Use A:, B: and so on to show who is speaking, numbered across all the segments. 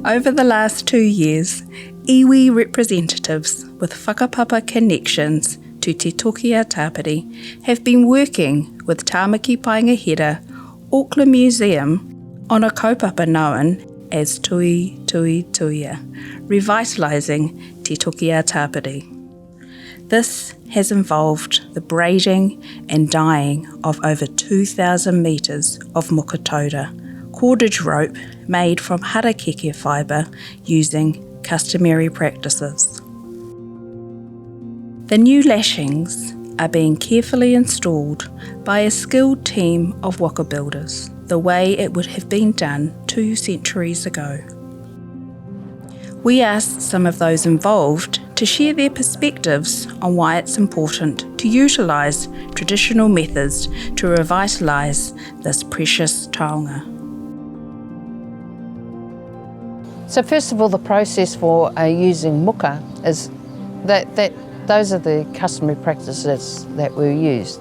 A: Over the last 2 years, iwi representatives with whakapapa connections to Te Toki a Tapiri have been working with Tāmaki Painga Hera, Auckland Museum, on a kaupapa known as Tui Tui Tuia, Revitalising Te Toki a Tapiri. This has involved the braiding and dyeing of over 2,000 metres of muka taura, cordage rope made from harakeke fibre using customary practices. The new lashings are being carefully installed by a skilled team of waka builders, the way it would have been done 2 centuries ago. We asked some of those involved to share their perspectives on why it's important to utilise traditional methods to revitalise this precious taonga.
B: So first of all, the process for using muka is that those are the customary practices that were used.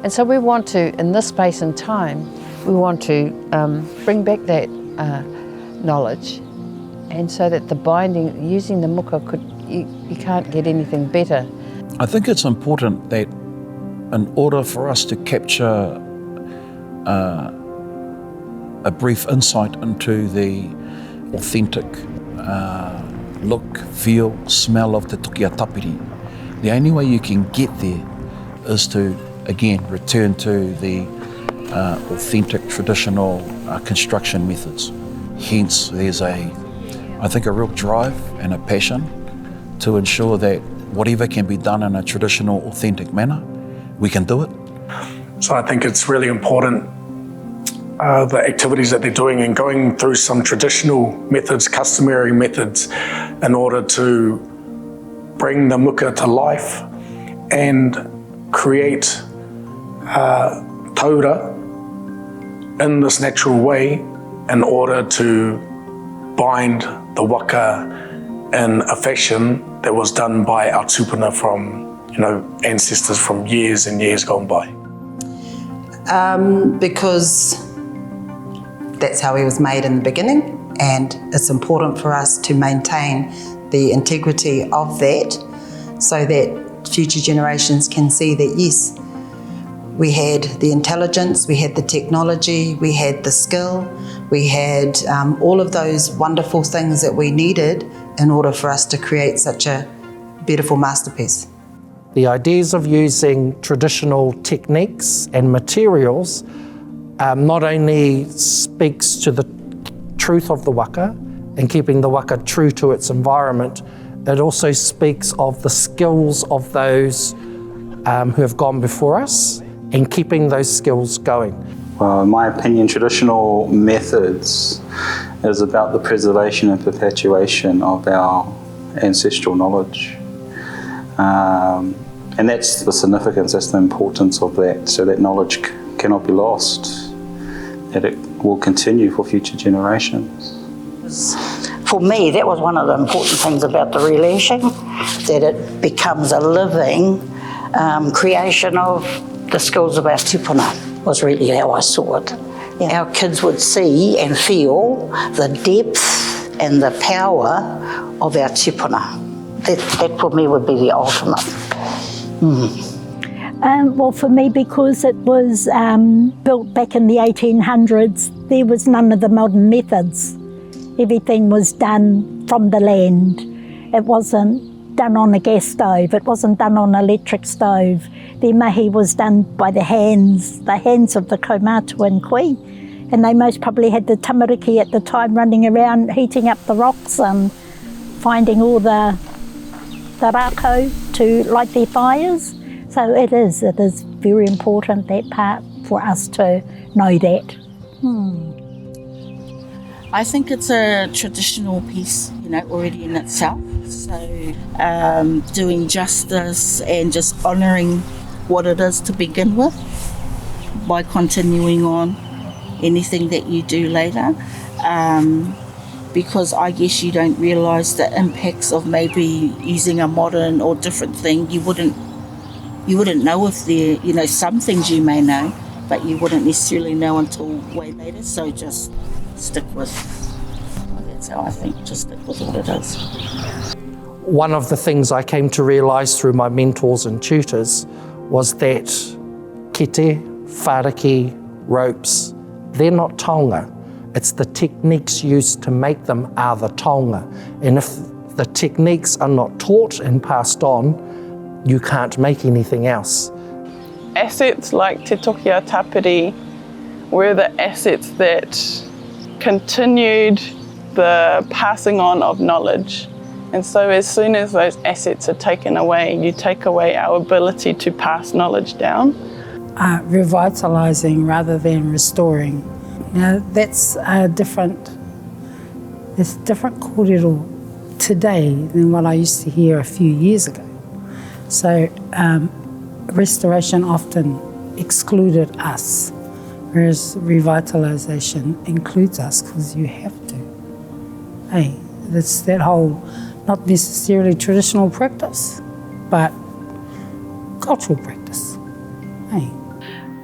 B: And so we want to, in this space and time, we want to bring back that knowledge, and so that the binding, using the muka, you can't get anything better.
C: I think it's important that in order for us to capture a brief insight into the authentic look, feel, smell of Te Toki a Tapiri, the only way you can get there is to, again, return to the authentic, traditional construction methods. Hence, there's I think a real drive and a passion to ensure that whatever can be done in a traditional, authentic manner, we can do it.
D: So I think it's really important, the activities that they're doing and going through some traditional methods, customary methods, in order to bring the muka to life and create taura in this natural way in order to bind the waka in a fashion that was done by our tupuna from, ancestors from years and years gone by.
E: Because that's how he was made in the beginning, and it's important for us to maintain the integrity of that so that future generations can see that, yes, we had the intelligence, we had the technology, we had the skill, we had all of those wonderful things that we needed in order for us to create such a beautiful masterpiece.
F: The ideas of using traditional techniques and materials not only speaks to the truth of the waka and keeping the waka true to its environment, it also speaks of the skills of those who have gone before us and keeping those skills going.
G: Well, in my opinion, traditional methods is about the preservation and perpetuation of our ancestral knowledge. And that's the significance, that's the importance of that, so that knowledge cannot be lost, that it will continue for future generations.
H: For me, that was one of the important things about the relashing, that it becomes a living creation of the skills of our tupuna, was really how I saw it. Yeah. Our kids would see and feel the depth and the power of our tupuna. That for me would be the ultimate.
I: Well, for me, because it was built back in the 1800s, there was none of the modern methods. Everything was done from the land. It wasn't done on a gas stove, it wasn't done on an electric stove. The mahi was done by the hands of the kaumātua and kui, and they most probably had the tamariki at the time running around heating up the rocks and finding all the rako to light their fires. So it is very important, that part, for us to know that.
J: I think it's a traditional piece, already in itself. So doing justice and just honouring what it is to begin with by continuing on anything that you do later. Because I guess you don't realise the impacts of maybe using a modern or different thing. You wouldn't know if there, some things you may know, but you wouldn't necessarily know until way later. So just stick with So I think just stick with what it is.
F: One of the things I came to realise through my mentors and tutors was that kete, wharaki, ropes, they're not taonga. It's the techniques used to make them are the taonga. And if the techniques are not taught and passed on, you can't make anything else.
K: Assets like Te Toki a Tapiri were the assets that continued the passing on of knowledge. And so as soon as those assets are taken away, you take away our ability to pass knowledge down.
L: Revitalising rather than restoring. Now that's different kōrero today than what I used to hear a few years ago. So restoration often excluded us, whereas revitalisation includes us because you have to. Hey, that's that whole, not necessarily traditional practice, but cultural practice. Hey.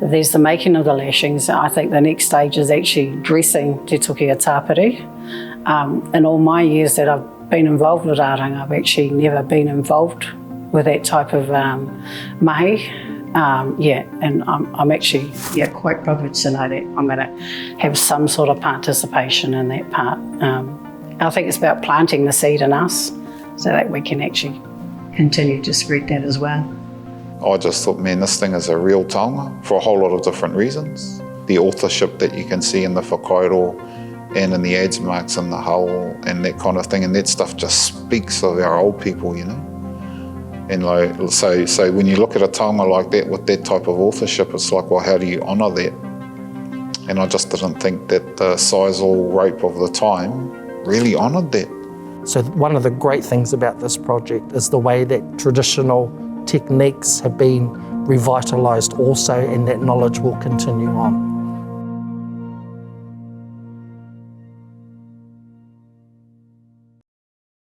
M: There's the making of the lashings. I think the next stage is actually dressing Te Toki a Tapiri. In all my years that I've been involved with āranga, I've actually never been involved with that type of mahi. And I'm actually quite privileged to know that I'm going to have some sort of participation in that part. I think it's about planting the seed in us so that we can actually continue to spread that as well.
N: I just thought, man, this thing is a real taonga for a whole lot of different reasons. The authorship that you can see in the whakairo and in the ads marks and the hull and that kind of thing, and that stuff just speaks of our old people, you know. And like, so when you look at a taonga like that with that type of authorship, it's like, well, how do you honour that? And I just didn't think that the sisal rope of the time really honoured that.
F: So one of the great things about this project is the way that traditional techniques have been revitalised also, and that knowledge will continue on.